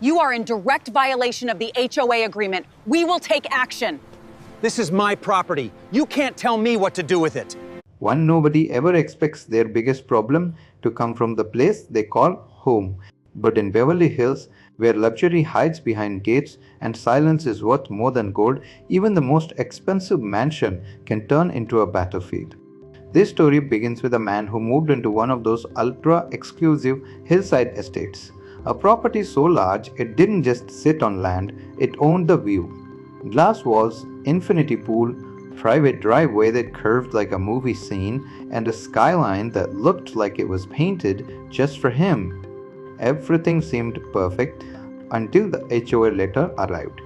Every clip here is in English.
You are in direct violation of the HOA agreement. We will take action. This is my property. You can't tell me what to do with it. One, nobody ever expects their biggest problem to come from the place they call home. But in Beverly Hills, where luxury hides behind gates and silence is worth more than gold, even the most expensive mansion can turn into a battlefield. This story begins with a man who moved into one of those ultra-exclusive hillside estates. A property so large it didn't just sit on land, it owned the view. Glass walls, infinity pool, private driveway that curved like a movie scene, and a skyline that looked like it was painted just for him. Everything seemed perfect until the HOA letter arrived.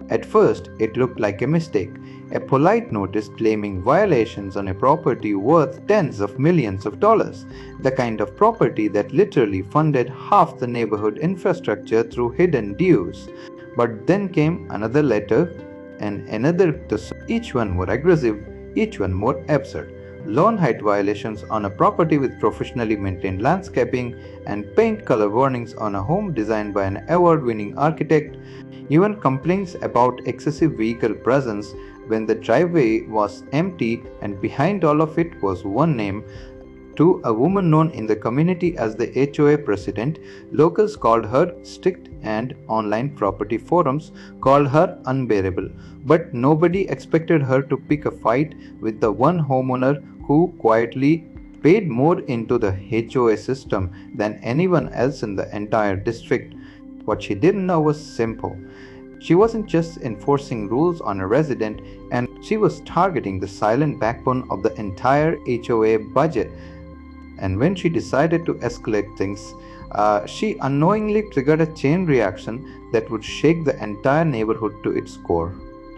At first, it looked like a mistake, a polite notice claiming violations on a property worth tens of millions of dollars, the kind of property that literally funded half the neighborhood infrastructure through hidden dues. But then came another letter and another, each one more aggressive, each one more absurd. Lawn height violations on a property with professionally maintained landscaping, and paint color warnings on a home designed by an award-winning architect. Even complaints about excessive vehicle presence when the driveway was empty, and behind all of it was one name. To a woman known in the community as the HOA president, locals called her strict and online property forums called her unbearable. But nobody expected her to pick a fight with the one homeowner who quietly paid more into the HOA system than anyone else in the entire district. What she didn't know was simple. She wasn't just enforcing rules on a resident, and she was targeting the silent backbone of the entire HOA budget. And when she decided to escalate things, she unknowingly triggered a chain reaction that would shake the entire neighborhood to its core.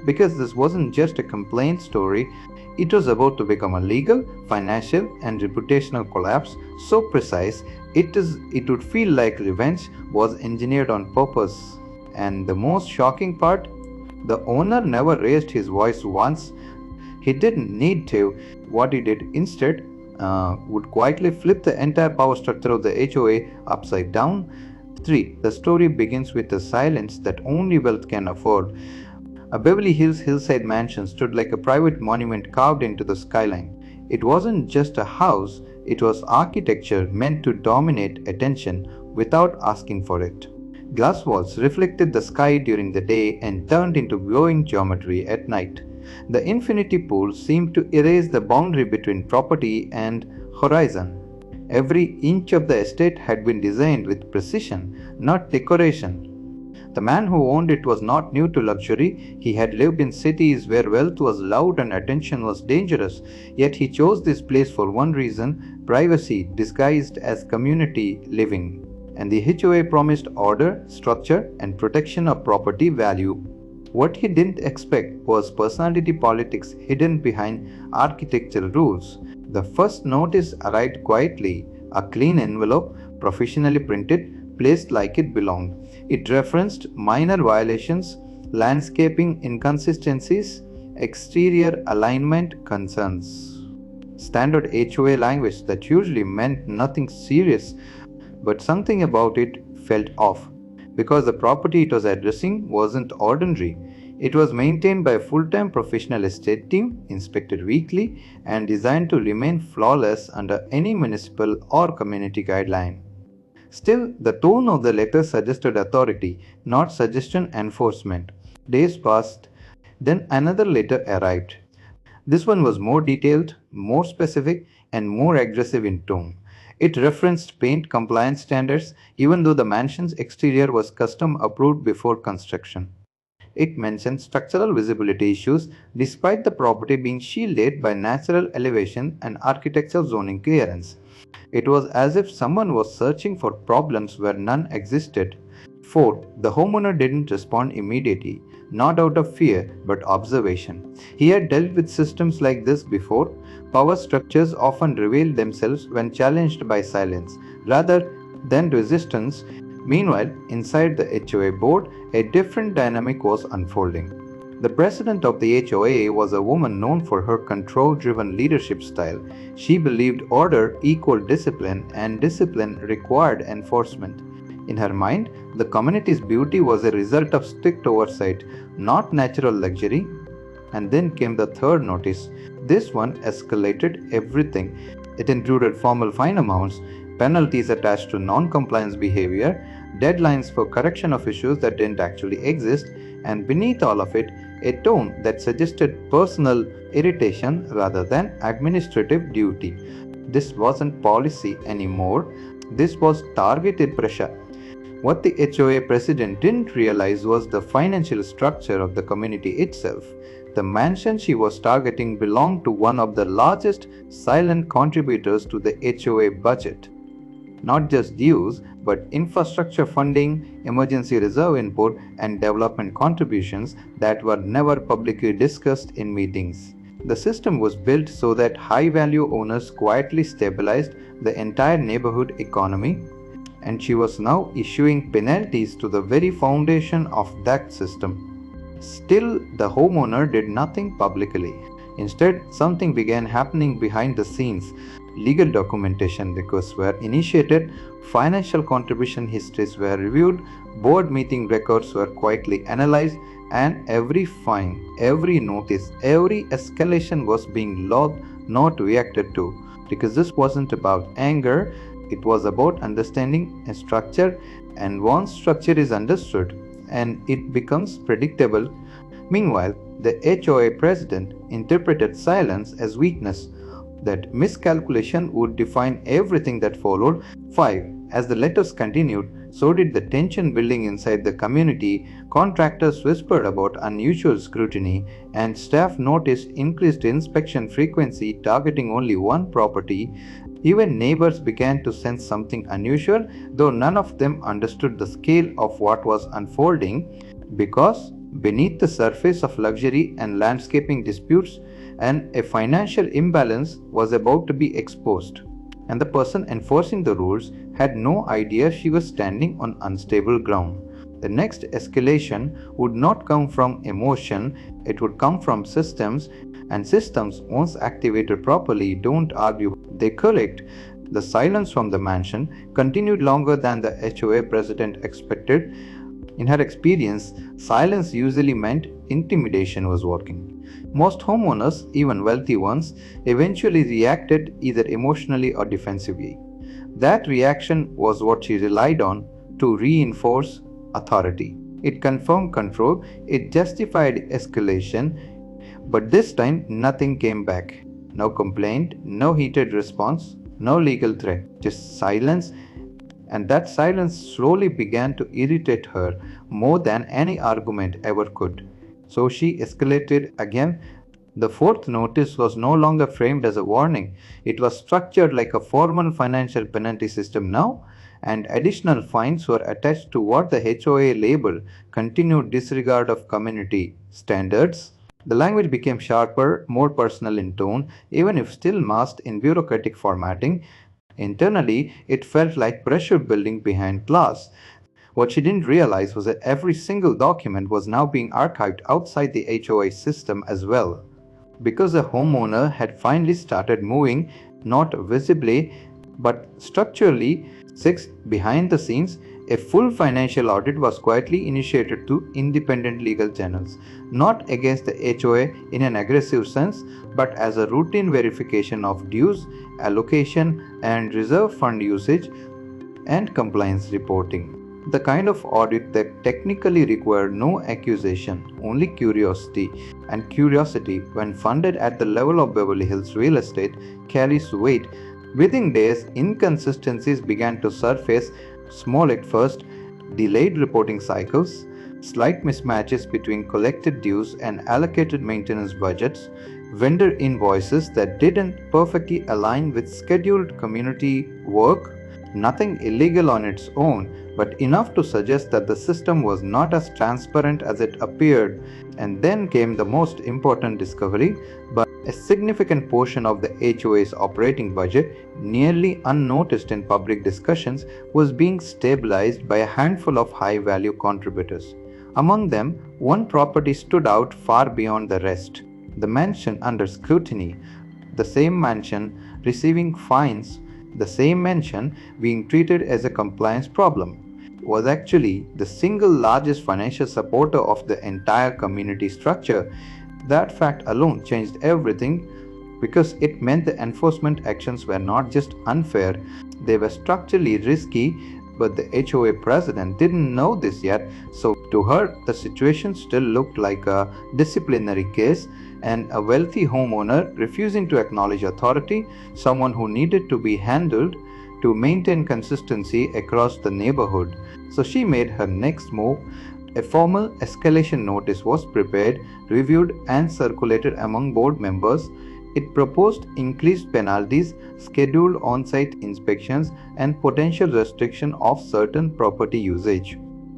Because this wasn't just a complaint story, it was about to become a legal, financial, and reputational collapse so precise it would feel like revenge was engineered on purpose. And the most shocking part, the owner never raised his voice once. He didn't need to. What he did instead would quietly flip the entire power structure of the HOA upside down. 3. The story begins with a silence that only wealth can afford. A Beverly Hills hillside mansion stood like a private monument carved into the skyline. It wasn't just a house, it was architecture meant to dominate attention without asking for it. Glass walls reflected the sky during the day and turned into glowing geometry at night. The infinity pool seemed to erase the boundary between property and horizon. Every inch of the estate had been designed with precision, not decoration. The man who owned it was not new to luxury. He had lived in cities where wealth was loud and attention was dangerous. Yet he chose this place for one reason: privacy disguised as community living. And the HOA promised order, structure, and protection of property value. What he didn't expect was personality politics hidden behind architectural rules. The first notice arrived quietly, a clean envelope, professionally printed, placed like it belonged. It referenced minor violations, landscaping inconsistencies, exterior alignment concerns. Standard HOA language that usually meant nothing serious, but something about it felt off, because the property it was addressing wasn't ordinary. It was maintained by a full-time professional estate team, inspected weekly, and designed to remain flawless under any municipal or community guideline. Still, the tone of the letter suggested authority, not suggestion enforcement. Days passed, then another letter arrived. This one was more detailed, more specific, and more aggressive in tone. It referenced paint compliance standards, even though the mansion's exterior was custom approved before construction. It mentioned structural visibility issues despite the property being shielded by natural elevation and architectural zoning clearance. It was as if someone was searching for problems where none existed. 4. The homeowner didn't respond immediately, not out of fear, but observation. He had dealt with systems like this before. Power structures often reveal themselves when challenged by silence, rather than resistance. Meanwhile, inside the HOA board, a different dynamic was unfolding. The president of the HOA was a woman known for her control-driven leadership style. She believed order equaled discipline and discipline required enforcement. In her mind, The community's beauty was a result of strict oversight, not natural luxury. And then came the third notice. This one escalated everything. It included formal fine amounts, penalties attached to non-compliance behavior, deadlines for correction of issues that didn't actually exist, and beneath all of it, a tone that suggested personal irritation rather than administrative duty. This wasn't policy anymore, this was targeted pressure. What the HOA president didn't realize was the financial structure of the community itself. The mansion she was targeting belonged to one of the largest silent contributors to the HOA budget. Not just dues, but infrastructure funding, emergency reserve input, and development contributions that were never publicly discussed in meetings. The system was built so that high-value owners quietly stabilized the entire neighborhood economy, and she was now issuing penalties to the very foundation of that system. Still, the homeowner did nothing publicly. Instead, something began happening behind the scenes. Legal documentation requests were initiated, financial contribution histories were reviewed, board meeting records were quietly analyzed, and every fine, every notice, every escalation was being logged, not reacted to. Because this wasn't about anger, it was about understanding a structure, and once structure is understood and it becomes predictable. Meanwhile, the HOA president interpreted silence as weakness, that miscalculation would define everything that followed. 5. As the letters continued, so did the tension building inside the community. Contractors whispered about unusual scrutiny, and staff noticed increased inspection frequency targeting only one property. Even neighbors began to sense something unusual, though none of them understood the scale of what was unfolding, because beneath the surface of luxury and landscaping disputes, and a financial imbalance was about to be exposed. And the person enforcing the rules had no idea she was standing on unstable ground. The next escalation would not come from emotion, it would come from systems, and systems, once activated properly, don't argue, they correct. The silence from the mansion continued longer than the HOA president expected. In her experience, silence usually meant intimidation was working. Most homeowners, even wealthy ones, eventually reacted either emotionally or defensively. That reaction was what she relied on to reinforce authority. It confirmed control, it justified escalation, but this time nothing came back. No complaint, no heated response, no legal threat, just silence. And that silence slowly began to irritate her more than any argument ever could. So she escalated again. The fourth notice was no longer framed as a warning. It was structured like a formal financial penalty system now, and additional fines were attached to what the HOA labeled continued disregard of community standards. The language became sharper, more personal in tone, even if still masked in bureaucratic formatting. Internally, it felt like pressure building behind glass. What she didn't realize was that every single document was now being archived outside the HOA system as well. Because the homeowner had finally started moving, not visibly, but structurally. 6. Behind the scenes, a full financial audit was quietly initiated through independent legal channels, not against the HOA in an aggressive sense, but as a routine verification of dues, allocation, and reserve fund usage and compliance reporting. The kind of audit that technically required no accusation, only curiosity, and curiosity, when funded at the level of Beverly Hills real estate, carries weight. Within days, inconsistencies began to surface, small at first, delayed reporting cycles, slight mismatches between collected dues and allocated maintenance budgets, vendor invoices that didn't perfectly align with scheduled community work. Nothing illegal on its own, but enough to suggest that the system was not as transparent as it appeared. And then came the most important discovery: but a significant portion of the HOA's operating budget, nearly unnoticed in public discussions, was being stabilized by a handful of high-value contributors. Among them, one property stood out far beyond the rest: the mansion under scrutiny, the same mansion receiving fines, the same mansion being treated as a compliance problem. was actually the single largest financial supporter of the entire community structure. That fact alone changed everything because it meant the enforcement actions were not just unfair, they were structurally risky. But the HOA president didn't know this yet, so to her, the situation still looked like a disciplinary case and a wealthy homeowner refusing to acknowledge authority, someone who needed to be handled to maintain consistency across the neighborhood. So she made her next move. A formal escalation notice was prepared, reviewed, and circulated among board members. It proposed increased penalties, scheduled on-site inspections, and potential restriction of certain property usage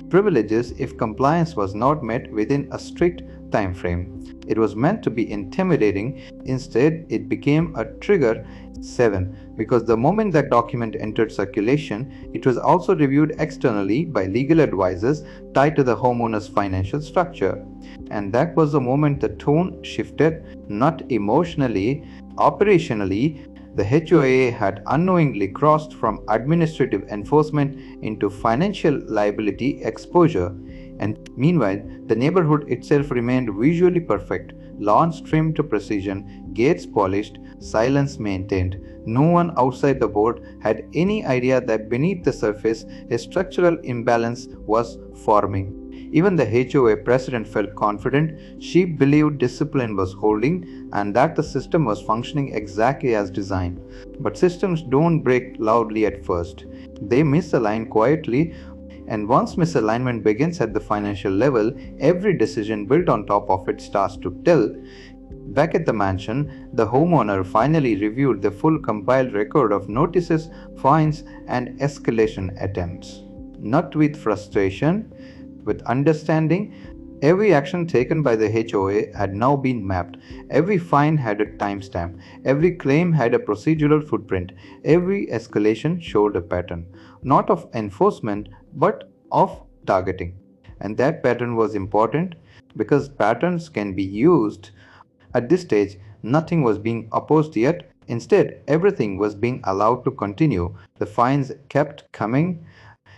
privileges if compliance was not met within a strict time frame. It was meant to be intimidating. Instead, it became a trigger 7 because the moment that document entered circulation, it was also reviewed externally by legal advisors tied to the homeowner's financial structure. And that was the moment the tone shifted, not emotionally, operationally. The HOA had unknowingly crossed from administrative enforcement into financial liability exposure. And meanwhile, the neighborhood itself remained visually perfect, lawns trimmed to precision, gates polished, silence maintained. No one outside the board had any idea that beneath the surface a structural imbalance was forming. Even the HOA president felt confident. She believed discipline was holding and that the system was functioning exactly as designed. But systems don't break loudly at first. They misalign quietly, and once misalignment begins at the financial level, every decision built on top of it starts to tell. Back at the mansion, the homeowner finally reviewed the full compiled record of notices, fines, and escalation attempts. Not with frustration, with understanding. Every action taken by the HOA had now been mapped. Every fine had a timestamp. Every claim had a procedural footprint. Every escalation showed a pattern, not of enforcement, but of targeting. And that pattern was important because patterns can be used. At this stage, nothing was being opposed yet. Instead, everything was being allowed to continue. The fines kept coming,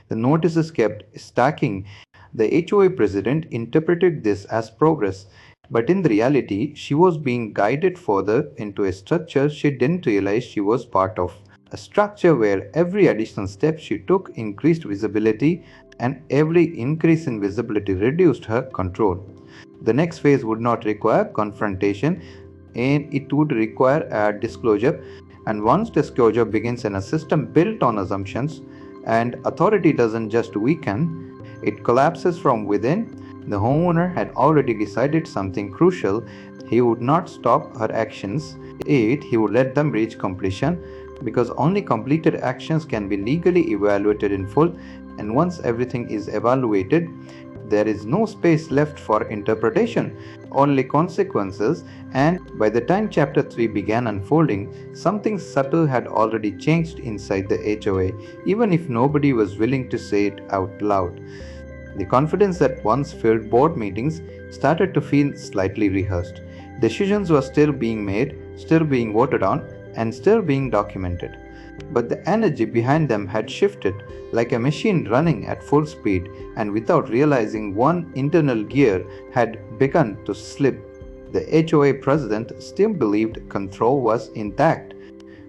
the notices kept stacking. The HOA president interpreted this as progress, but in reality, she was being guided further into a structure she didn't realize she was part of. A structure where every additional step she took increased visibility, and every increase in visibility reduced her control. The next phase would not require confrontation, and it would require a disclosure. And once disclosure begins in a system built on assumptions, and authority doesn't just weaken, it collapses from within. The homeowner had already decided something crucial. He would not stop her actions, yet he would let them reach completion, because only completed actions can be legally evaluated in full, and once everything is evaluated, there is no space left for interpretation, only consequences. And by the time chapter 3 began unfolding, something subtle had already changed inside the HOA, even if nobody was willing to say it out loud. The confidence that once filled board meetings started to feel slightly rehearsed. Decisions were still being made, still being voted on, and still being documented. But the energy behind them had shifted, like a machine running at full speed, and without realizing one internal gear had begun to slip. The HOA president still believed control was intact.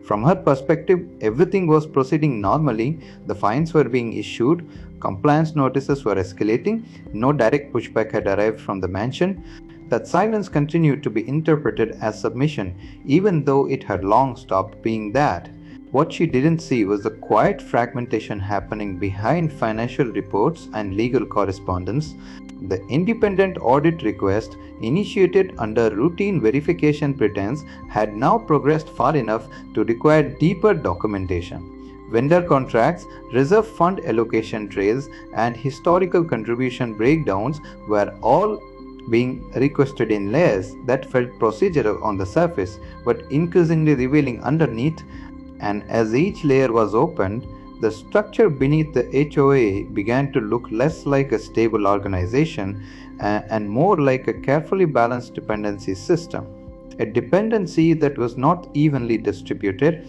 From her perspective, everything was proceeding normally. The fines were being issued, compliance notices were escalating, no direct pushback had arrived from the mansion. That silence continued to be interpreted as submission, even though it had long stopped being that. What she didn't see was the quiet fragmentation happening behind financial reports and legal correspondence. The independent audit request, initiated under routine verification pretense, had now progressed far enough to require deeper documentation. Vendor contracts, reserve fund allocation trails, and historical contribution breakdowns were all being requested in layers that felt procedural on the surface but increasingly revealing underneath. And as each layer was opened, the structure beneath the HOA began to look less like a stable organization and more like a carefully balanced dependency system. A dependency that was not evenly distributed.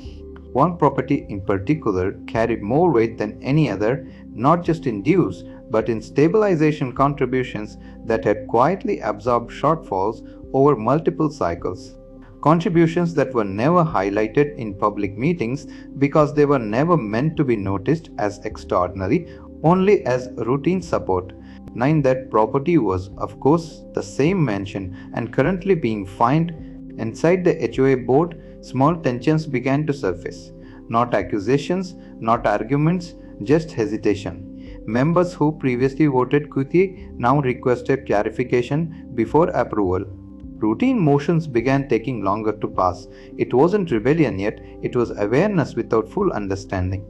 One property in particular carried more weight than any other, not just in dues, but in stabilization contributions that had quietly absorbed shortfalls over multiple cycles. Contributions that were never highlighted in public meetings because they were never meant to be noticed as extraordinary, only as routine support. 9. That property was, of course, the same mansion and currently being fined. Inside the HOA board, small tensions began to surface. Not accusations, not arguments, just hesitation. Members who previously voted quickly now requested clarification before approval. Routine motions began taking longer to pass. It wasn't rebellion yet, it was awareness without full understanding.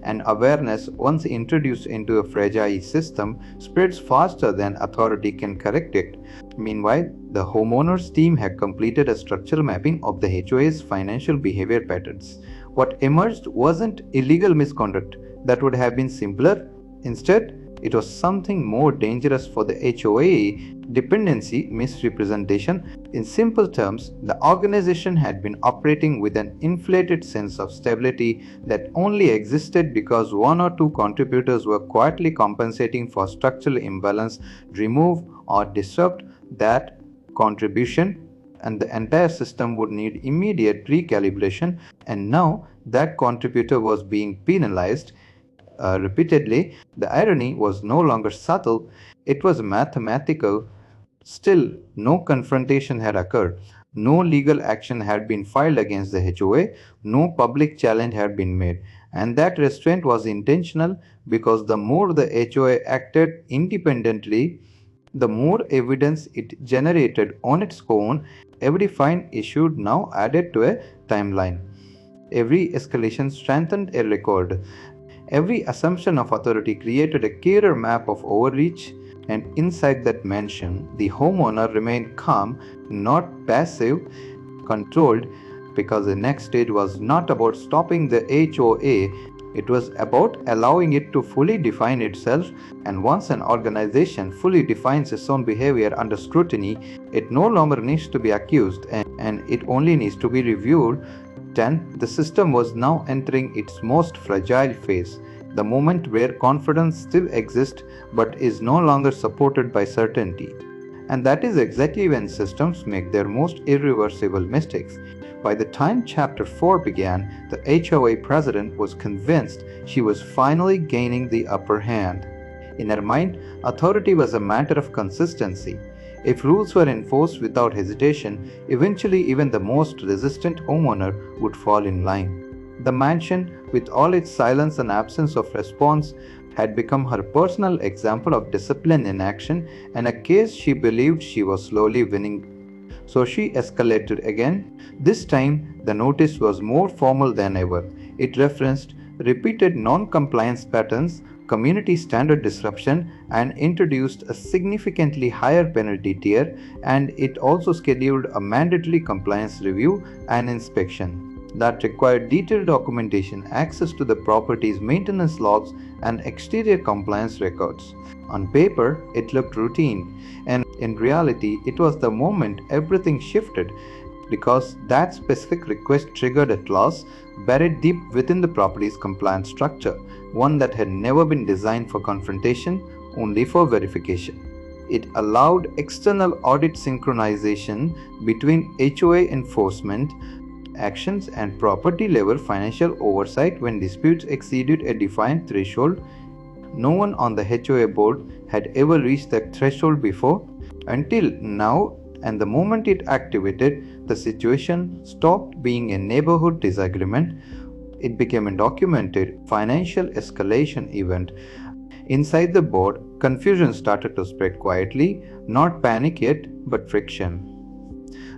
And awareness, once introduced into a fragile system, spreads faster than authority can correct it. Meanwhile, the homeowners team had completed a structural mapping of the HOA's financial behavior patterns. What emerged wasn't illegal misconduct, that would have been simpler. Instead, it was something more dangerous for the HOA: dependency misrepresentation. In simple terms, the organization had been operating with an inflated sense of stability that only existed because one or two contributors were quietly compensating for structural imbalance. Remove or disrupt that contribution, and the entire system would need immediate recalibration, and now that contributor was being penalized repeatedly. The irony was no longer subtle, it was mathematical. Still, no confrontation had occurred. No legal action had been filed against the HOA, no public challenge had been made, and that restraint was intentional because the more the HOA acted independently, the more evidence it generated on its own. Every fine issued now added to a timeline. Every escalation strengthened a record. Every assumption of authority created a clearer map of overreach, and inside that mansion, the homeowner remained calm, not passive, controlled, because the next stage was not about stopping the HOA, it was about allowing it to fully define itself. And once an organization fully defines its own behavior under scrutiny, it no longer needs to be accused and it only needs to be reviewed. 10. The system was now entering its most fragile phase, the moment where confidence still exists but is no longer supported by certainty. And that is exactly when systems make their most irreversible mistakes. By the time Chapter 4 began, the HOA president was convinced she was finally gaining the upper hand. In her mind, authority was a matter of consistency. If rules were enforced without hesitation, eventually even the most resistant homeowner would fall in line. The mansion, with all its silence and absence of response, had become her personal example of discipline in action, and a case she believed she was slowly winning. So she escalated again. This time, the notice was more formal than ever. It referenced repeated non-compliance patterns, community standard disruption, and introduced a significantly higher penalty tier, and it also scheduled a mandatory compliance review and inspection that required detailed documentation, access to the property's maintenance logs, and exterior compliance records. On paper, it looked routine, and in reality, it was the moment everything shifted, because that specific request triggered a clause buried deep within the property's compliance structure, one that had never been designed for confrontation, only for verification. It allowed external audit synchronization between HOA enforcement actions and property level financial oversight when disputes exceeded a defined threshold. No one on the HOA board had ever reached that threshold before until now, and the moment it activated, the situation stopped being a neighborhood disagreement. It became a documented financial escalation event. Inside the board, confusion started to spread quietly, not panic yet, but friction.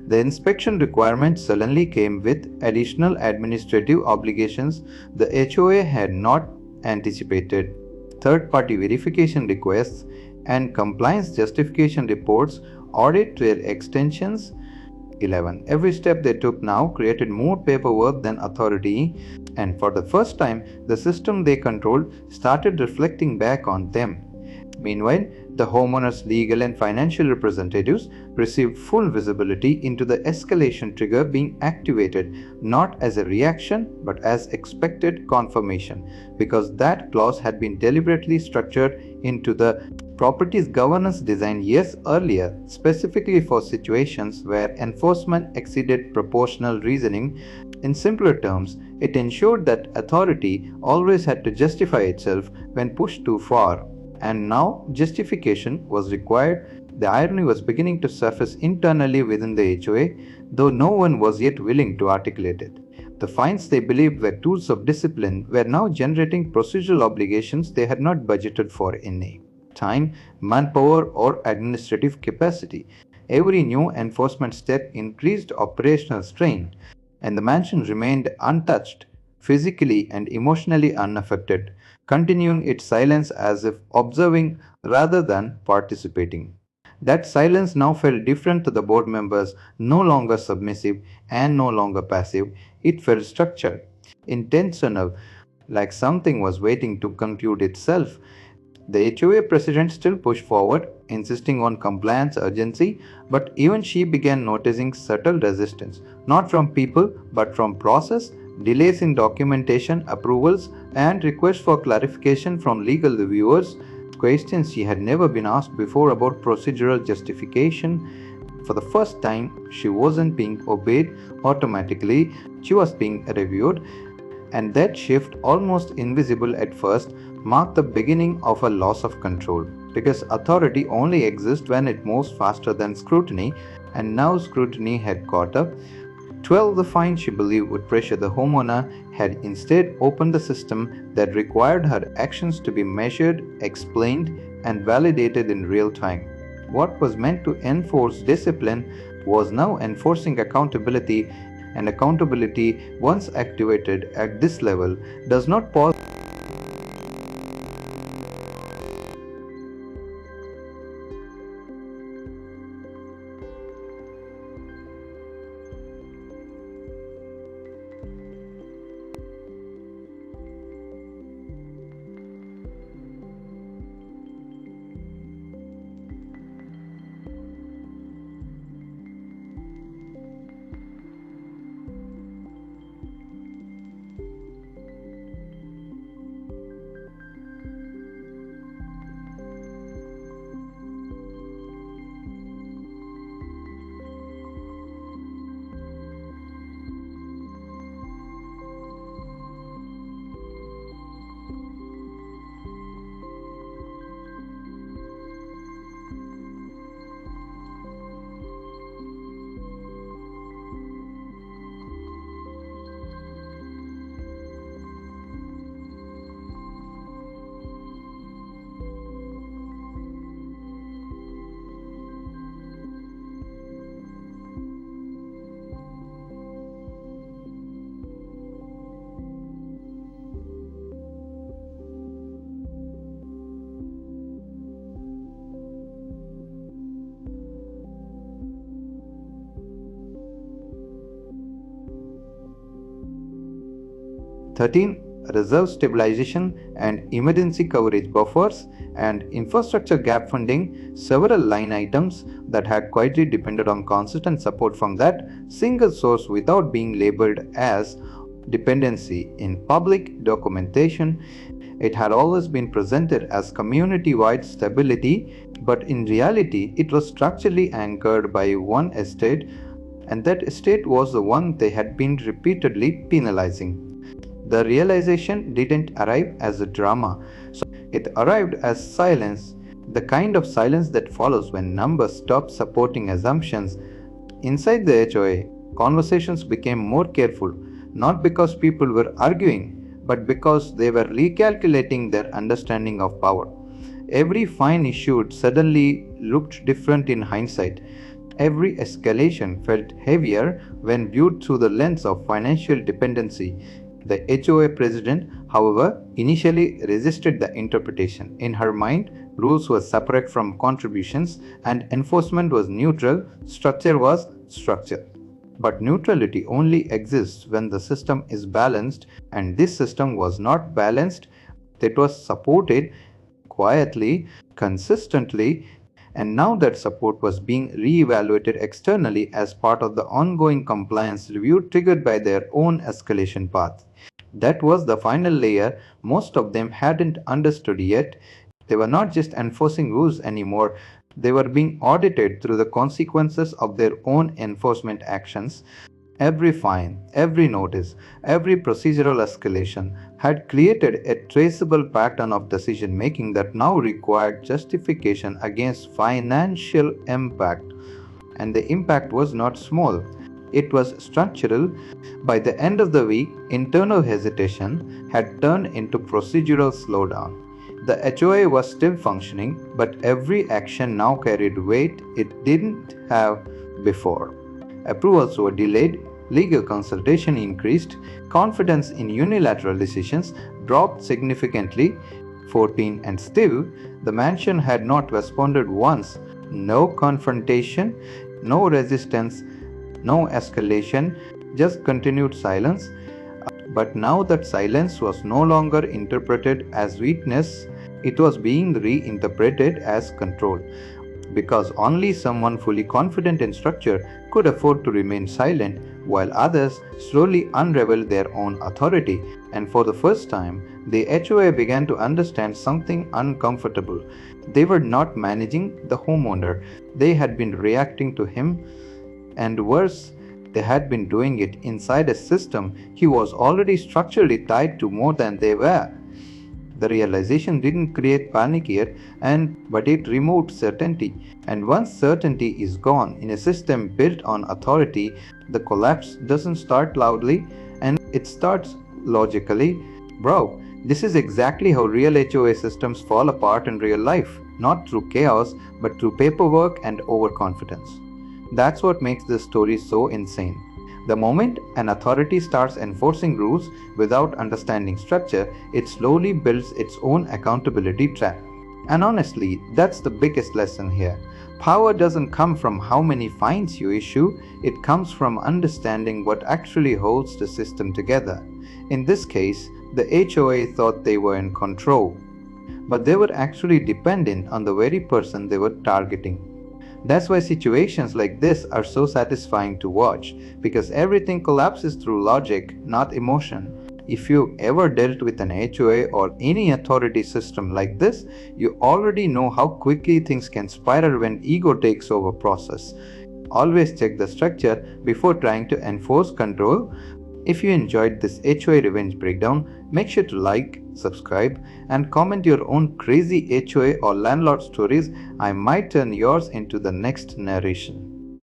The inspection requirement suddenly came with additional administrative obligations the HOA had not anticipated. Third-party verification requests and compliance justification reports, audit trail extensions. 11. Every step they took now created more paperwork than authority, and for the first time, the system they controlled started reflecting back on them. Meanwhile, The homeowner's legal and financial representatives received full visibility into the escalation trigger being activated, not as a reaction but as expected confirmation, because that clause had been deliberately structured into the property's governance design years earlier, specifically for situations where enforcement exceeded proportional reasoning. In simpler terms, it ensured that authority always had to justify itself when pushed too far. And now justification was required. The irony was beginning to surface internally within the HOA, though no one was yet willing to articulate it. The fines they believed were tools of discipline were now generating procedural obligations they had not budgeted for in time, manpower, or administrative capacity. Every new enforcement step increased operational strain, and the mansion remained untouched, physically and emotionally unaffected, continuing its silence as if observing rather than participating. That silence now felt different to the board members, no longer submissive and no longer passive. It felt structured, intentional, like something was waiting to conclude itself. The HOA president still pushed forward, insisting on compliance urgency, but even she began noticing subtle resistance, not from people but from process, delays in documentation, approvals, and requests for clarification from legal reviewers, questions she had never been asked before about procedural justification. For the first time, she wasn't being obeyed automatically, she was being reviewed, and that shift, almost invisible at first, marked the beginning of a loss of control, because authority only exists when it moves faster than scrutiny, and now scrutiny had caught up. 12, the fine she believed would pressure the homeowner, had instead opened the system that required her actions to be measured, explained, and validated in real time. What was meant to enforce discipline was now enforcing accountability, and accountability, once activated at this level, does not pause. (13) Reserve stabilization and emergency coverage buffers and infrastructure gap funding, several line items that had quietly depended on consistent support from that single source without being labeled as dependency in public documentation. It had always been presented as community-wide stability, but in reality it was structurally anchored by one estate, and that estate was the one they had been repeatedly penalizing. The realization didn't arrive as a drama, so it arrived as silence, the kind of silence that follows when numbers stop supporting assumptions. Inside the HOA, conversations became more careful, not because people were arguing, but because they were recalculating their understanding of power. Every fine issued suddenly looked different in hindsight. Every escalation felt heavier when viewed through the lens of financial dependency. The HOA president, however, initially resisted the interpretation. In her mind, rules were separate from contributions and enforcement was neutral, structure was structure. But neutrality only exists when the system is balanced, and this system was not balanced. It was supported quietly, consistently, and now that support was being re-evaluated externally as part of the ongoing compliance review triggered by their own escalation path. That was the final layer most of them hadn't understood yet. They were not just enforcing rules anymore, they were being audited through the consequences of their own enforcement actions. Every fine, every notice, every procedural escalation had created a traceable pattern of decision making that now required justification against financial impact. And the impact was not small, it was structural. By the end of the week, internal hesitation had turned into procedural slowdown. The HOA was still functioning, but every action now carried weight it didn't have before. Approvals were delayed, legal consultation increased, confidence in unilateral decisions dropped significantly. 14, and still, the mansion had not responded once. No confrontation, no resistance, no escalation, just continued silence. But now that silence was no longer interpreted as weakness, it was being reinterpreted as control. Because only someone fully confident in structure could afford to remain silent, while others slowly unraveled their own authority. And for the first time, the HOA began to understand something uncomfortable. They were not managing the homeowner, they had been reacting to him, and worse, they had been doing it inside a system he was already structurally tied to more than they were. The realization didn't create panic here, but it removed certainty. And once certainty is gone in a system built on authority, the collapse doesn't start loudly, and it starts logically. Bro, this is exactly how real HOA systems fall apart in real life, not through chaos, but through paperwork and overconfidence. That's what makes this story so insane. The moment an authority starts enforcing rules without understanding structure, it slowly builds its own accountability trap. And honestly, that's the biggest lesson here. Power doesn't come from how many fines you issue, it comes from understanding what actually holds the system together. In this case, the HOA thought they were in control, but they were actually dependent on the very person they were targeting. That's why situations like this are so satisfying to watch, because everything collapses through logic, not emotion. If you've ever dealt with an HOA or any authority system like this, you already know how quickly things can spiral when ego takes over process. Always check the structure before trying to enforce control. If you enjoyed this HOA revenge breakdown, make sure to like, subscribe, and comment your own crazy HOA or landlord stories. I might turn yours into the next narration.